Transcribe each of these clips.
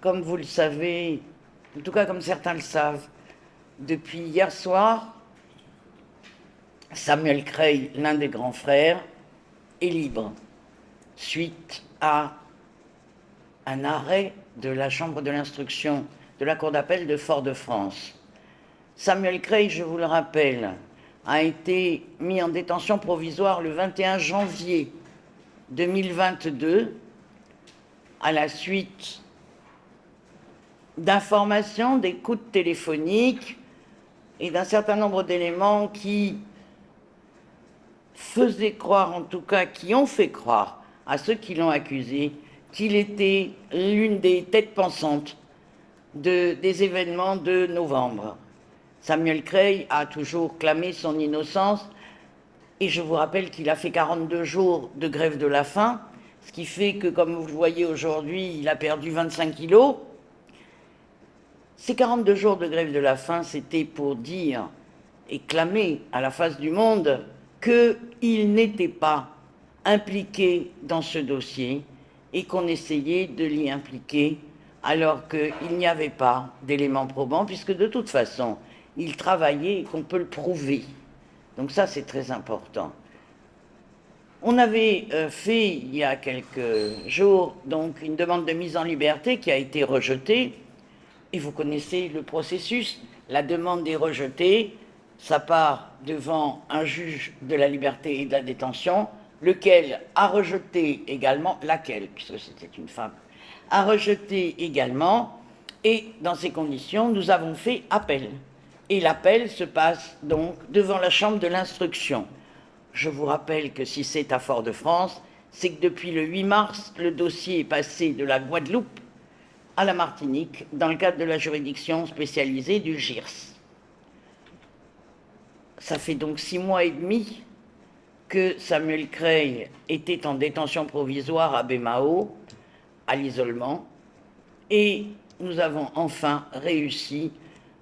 Comme vous le savez, en tout cas comme certains le savent, depuis hier soir, Samuel Crey, l'un des grands frères, est libre, suite à un arrêt de la Chambre de l'instruction de la Cour d'appel de Fort-de-France. Samuel Crey, je vous le rappelle, a été mis en détention provisoire le 21 janvier 2022 à la suite d'informations, d'écoutes téléphoniques et d'un certain nombre d'éléments qui faisaient croire, en tout cas qui ont fait croire à ceux qui l'ont accusé, qu'il était l'une des têtes pensantes des événements de novembre. Samuel Crey a toujours clamé son innocence et je vous rappelle qu'il a fait 42 jours de grève de la faim, ce qui fait que, comme vous le voyez aujourd'hui, il a perdu 25 kilos. Ces 42 jours de grève de la faim, c'était pour dire et clamer à la face du monde qu'il n'était pas impliqué dans ce dossier et qu'on essayait de l'y impliquer alors qu'il n'y avait pas d'éléments probants, puisque de toute façon, il travaillait et qu'on peut le prouver. Donc ça, c'est très important. On avait fait, il y a quelques jours, donc une demande de mise en liberté qui a été rejetée. Et vous connaissez le processus. La demande est rejetée. Ça part devant un juge de la liberté et de la détention, lequel a rejeté également, laquelle, puisque c'était une femme, a rejeté également. Et dans ces conditions, nous avons fait appel. Et l'appel se passe donc devant la chambre de l'instruction. Je vous rappelle que si c'est à Fort-de-France, c'est que depuis le 8 mars, le dossier est passé de la Guadeloupe à la Martinique dans le cadre de la juridiction spécialisée du GIRS. Ça fait donc 6 mois et demi que Samuel Crey était en détention provisoire à Baie-Mahault, à l'isolement, et nous avons enfin réussi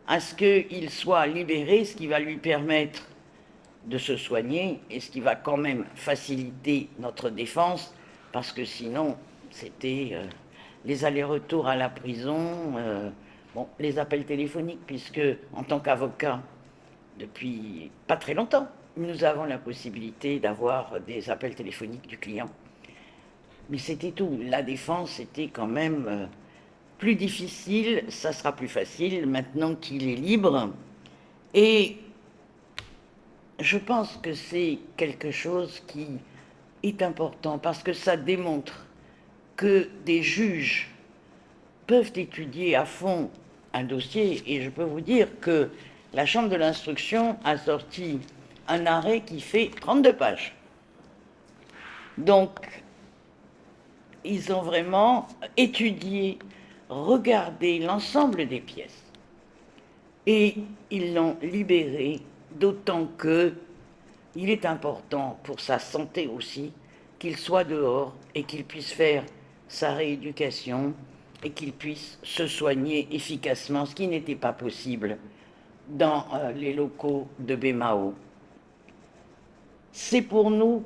à ce qu'il soit libéré, ce qui va lui permettre de se soigner et ce qui va quand même faciliter notre défense, parce que sinon, c'était les allers-retours à la prison, les appels téléphoniques, puisque en tant qu'avocat, depuis pas très longtemps, nous avons la possibilité d'avoir des appels téléphoniques du client. Mais c'était tout. La défense était quand même plus difficile, ça sera plus facile maintenant qu'il est libre. Et je pense que c'est quelque chose qui est important parce que ça démontre que des juges peuvent étudier à fond un dossier, et je peux vous dire que la Chambre de l'instruction a sorti un arrêt qui fait 32 pages. Donc, ils ont vraiment étudié, regardé l'ensemble des pièces. Et ils l'ont libéré, d'autant que il est important pour sa santé aussi qu'il soit dehors et qu'il puisse faire sa rééducation et qu'il puisse se soigner efficacement, ce qui n'était pas possible dans les locaux de Baie-Mahault. C'est pour nous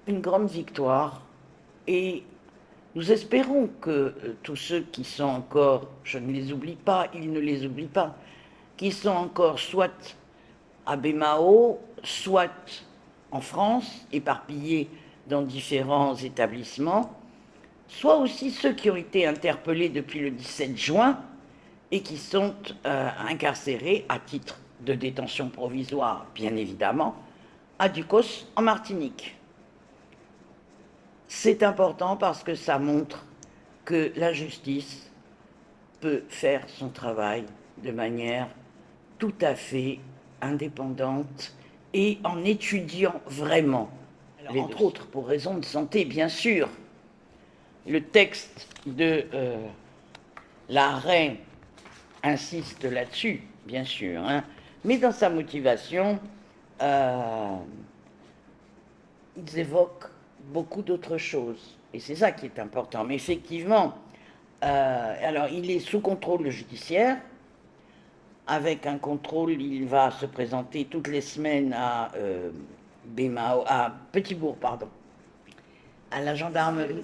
une grande victoire et nous espérons que tous ceux qui sont encore, je ne les oublie pas, ils ne les oublient pas, qui sont encore soit à Baie-Mahault, soit en France, éparpillés dans différents établissements, soit aussi ceux qui ont été interpellés depuis le 17 juin et qui sont incarcérés à titre de détention provisoire, bien évidemment, à Ducos, en Martinique. C'est important parce que ça montre que la justice peut faire son travail de manière tout à fait indépendante et en étudiant vraiment. Alors, entre autres, pour raison de santé, bien sûr, le texte de l'arrêt insiste là-dessus, bien sûr, hein, mais dans sa motivation, ils évoquent beaucoup d'autres choses, et c'est ça qui est important. Mais effectivement, alors il est sous contrôle judiciaire. Avec un contrôle, il va se présenter toutes les semaines à à Petit-Bourg, à la gendarmerie.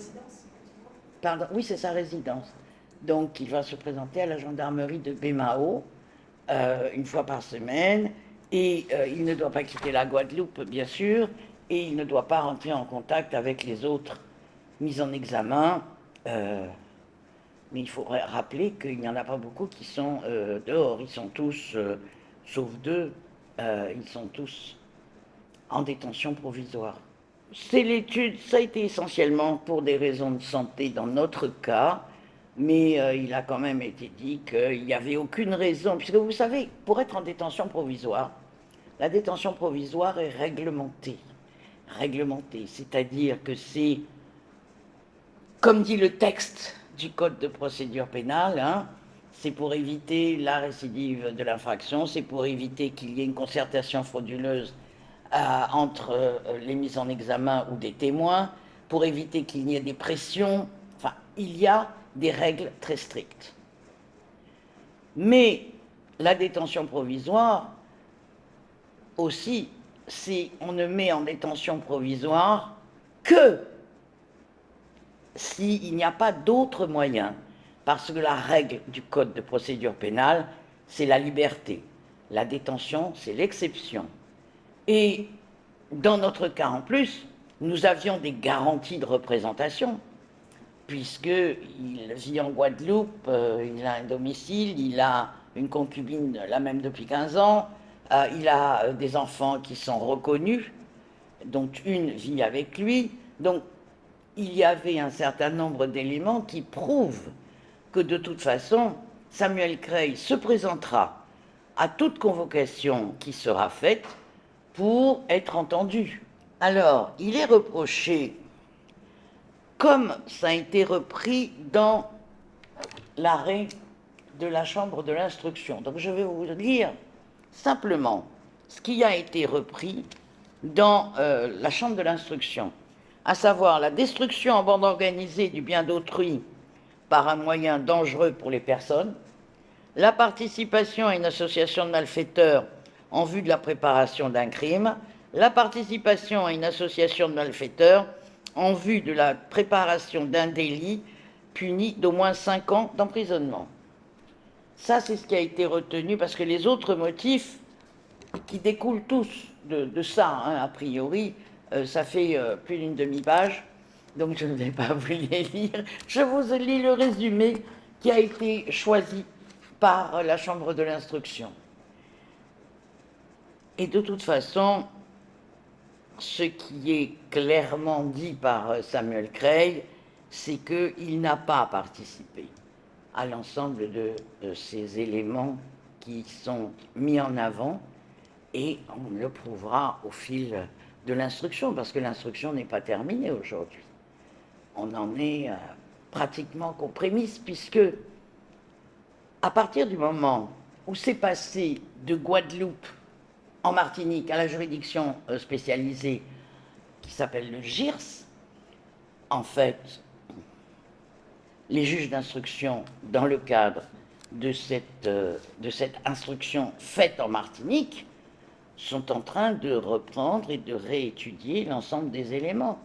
Pardon, oui, c'est sa résidence. Donc il va se présenter à la gendarmerie de Bémao une fois par semaine, et il ne doit pas quitter la Guadeloupe, bien sûr, et il ne doit pas rentrer en contact avec les autres mis en examen. Mais il faudrait rappeler qu'il n'y en a pas beaucoup qui sont dehors. Ils sont tous, sauf deux, ils sont tous en détention provisoire. C'est l'étude, ça a été essentiellement pour des raisons de santé dans notre cas, mais il a quand même été dit qu'il n'y avait aucune raison, puisque vous savez, pour être en détention provisoire, la détention provisoire est réglementée. Réglementée, c'est-à-dire que c'est, comme dit le texte du Code de procédure pénale, hein, c'est pour éviter la récidive de l'infraction, c'est pour éviter qu'il y ait une concertation frauduleuse entre les mises en examen ou des témoins, pour éviter qu'il n'y ait des pressions. Enfin, il y a des règles très strictes. Mais la détention provisoire, aussi, on ne met en détention provisoire que s'il n'y a pas d'autres moyens, parce que la règle du Code de procédure pénale, c'est la liberté. La détention, c'est l'exception. Et dans notre cas en plus, nous avions des garanties de représentation, puisqu'il vit en Guadeloupe, il a un domicile, il a une concubine, la même depuis 15 ans, il a des enfants qui sont reconnus, dont une vit avec lui. Donc, il y avait un certain nombre d'éléments qui prouvent que de toute façon, Samuel Creil se présentera à toute convocation qui sera faite pour être entendu. Alors, il est reproché, comme ça a été repris dans l'arrêt de la Chambre de l'instruction. Donc je vais vous lire simplement ce qui a été repris dans la Chambre de l'instruction, à savoir la destruction en bande organisée du bien d'autrui par un moyen dangereux pour les personnes, la participation à une association de malfaiteurs en vue de la préparation d'un crime, la participation à une association de malfaiteurs en vue de la préparation d'un délit puni d'au moins 5 ans d'emprisonnement. Ça, c'est ce qui a été retenu, parce que les autres motifs qui découlent tous de ça, hein, a priori, ça fait plus d'une demi-page, donc je ne vais pas vous les lire. Je vous lis le résumé qui a été choisi par la Chambre de l'instruction. Et de toute façon, ce qui est clairement dit par Samuel Creil, c'est qu'il n'a pas participé à l'ensemble de ces éléments qui sont mis en avant, et on le prouvera au fil de l'instruction, parce que l'instruction n'est pas terminée aujourd'hui. On en est pratiquement qu'aux prémices, puisque à partir du moment où c'est passé de Guadeloupe en Martinique à la juridiction spécialisée qui s'appelle le GIRS, en fait, les juges d'instruction, dans le cadre de cette instruction faite en Martinique, sont en train de reprendre et de réétudier l'ensemble des éléments.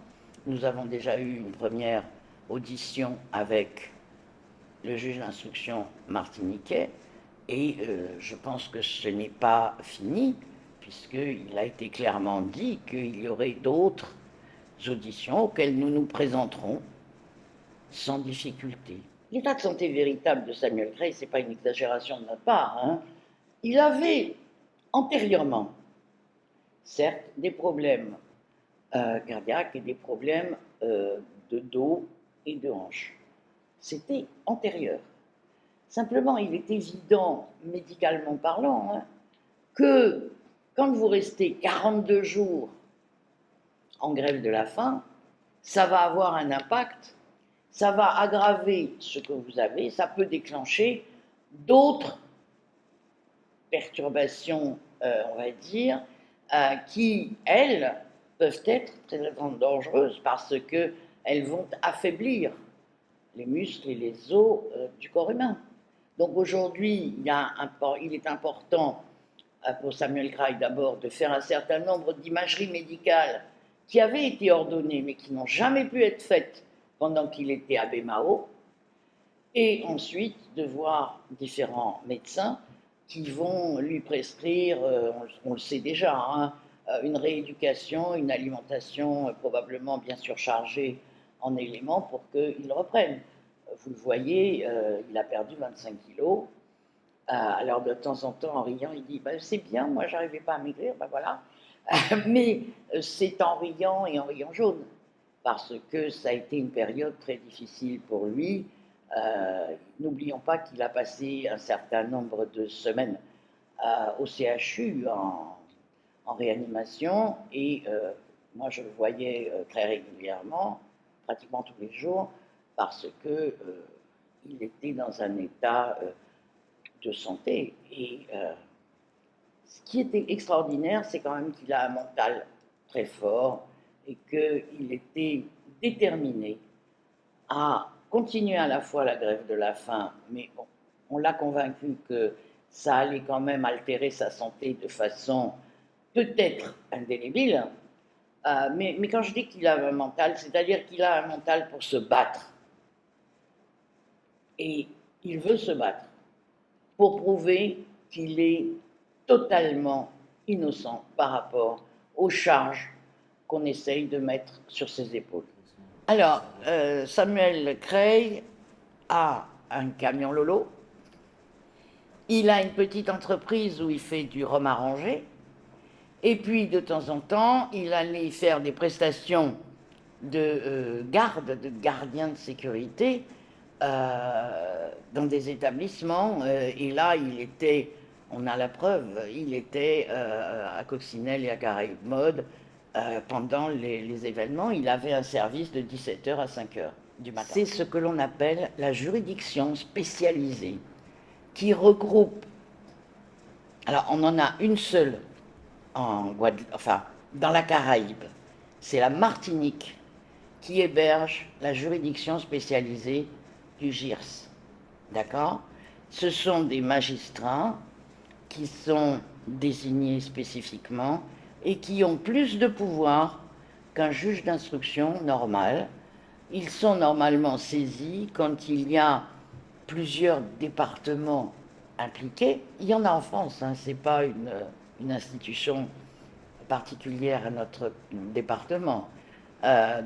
Nous avons déjà eu une première audition avec le juge d'instruction martiniquais, et je pense que ce n'est pas fini, puisqu'il a été clairement dit qu'il y aurait d'autres auditions auxquelles nous nous présenterons sans difficulté. L'état de santé véritable de Samuel Creil, ce n'est pas une exagération de notre part, hein. Il avait antérieurement, certes, des problèmes cardiaques et des problèmes de dos et de hanches. C'était antérieur. Simplement, il est évident, médicalement parlant, hein, que quand vous restez 42 jours en grève de la faim, ça va avoir un impact, ça va aggraver ce que vous avez, ça peut déclencher d'autres perturbations, on va dire, qui, elles, peuvent être très dangereuses parce qu'elles vont affaiblir les muscles et les os du corps humain. Donc aujourd'hui, il est important pour Samuel Creil d'abord de faire un certain nombre d'imageries médicales qui avaient été ordonnées mais qui n'ont jamais pu être faites pendant qu'il était à Bémao. et ensuite de voir différents médecins qui vont lui prescrire, on le sait déjà, hein, une rééducation, une alimentation probablement bien surchargée en éléments pour qu'il reprenne. Vous le voyez, il a perdu 25 kilos. Alors de temps en temps, en riant, il dit bah, c'est bien, moi j'arrivais pas à maigrir, ben voilà. Mais c'est en riant et en riant jaune, parce que ça a été une période très difficile pour lui. N'oublions pas qu'il a passé un certain nombre de semaines au CHU en réanimation, et moi je le voyais très régulièrement, pratiquement tous les jours, parce que il était dans un état de santé. Et ce qui était extraordinaire, c'est quand même qu'il a un mental très fort et qu'il était déterminé à continuer à la fois la grève de la faim, mais bon, on l'a convaincu que ça allait quand même altérer sa santé de façon peut-être indélébile. Mais quand je dis qu'il a un mental, c'est-à-dire qu'il a un mental pour se battre. Et il veut se battre pour prouver qu'il est totalement innocent par rapport aux charges qu'on essaye de mettre sur ses épaules. Alors, Samuel Cray a un camion Lolo. Il a une petite entreprise où il fait du rhum arrangé. Et puis, de temps en temps, il allait faire des prestations de garde, de gardien de sécurité dans des établissements. Et là, il était, on a la preuve, il était à Coccinelle et à Caraïbes Mode pendant les événements. Il avait un service de 17h à 5h du matin. C'est ce que l'on appelle la juridiction spécialisée, qui regroupe, alors on en a une seule en Guadeloupe, enfin dans la Caraïbe, c'est la Martinique qui héberge la juridiction spécialisée du GIRS. D'accord? Ce sont des magistrats qui sont désignés spécifiquement et qui ont plus de pouvoir qu'un juge d'instruction normal. Ils sont normalement saisis quand il y a plusieurs départements impliqués. Il y en a en France, hein, ce n'est pas une institution particulière à notre département.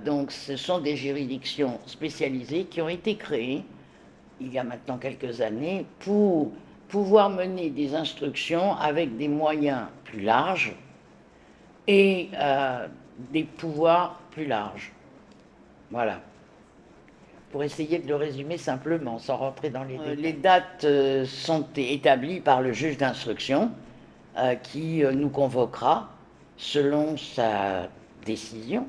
Donc ce sont des juridictions spécialisées qui ont été créées il y a maintenant quelques années pour pouvoir mener des instructions avec des moyens plus larges et des pouvoirs plus larges. Voilà. Pour essayer de le résumer simplement, sans rentrer dans les détails. Les dates sont établies par le juge d'instruction qui nous convoquera selon sa décision,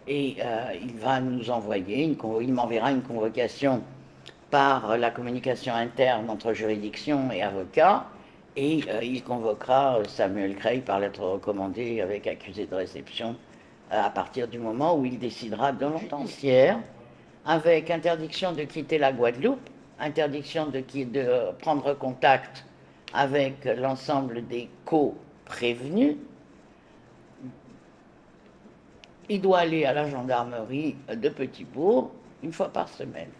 et il va nous envoyer, il m'enverra une convocation par la communication interne entre juridiction et avocat, et il convoquera Samuel Cray par lettre recommandée avec accusé de réception à partir du moment où il décidera de judiciaire, avec interdiction de quitter la Guadeloupe, interdiction de prendre contact avec l'ensemble des co-prévenus. Il doit aller à la gendarmerie de Petit-Bourg une fois par semaine.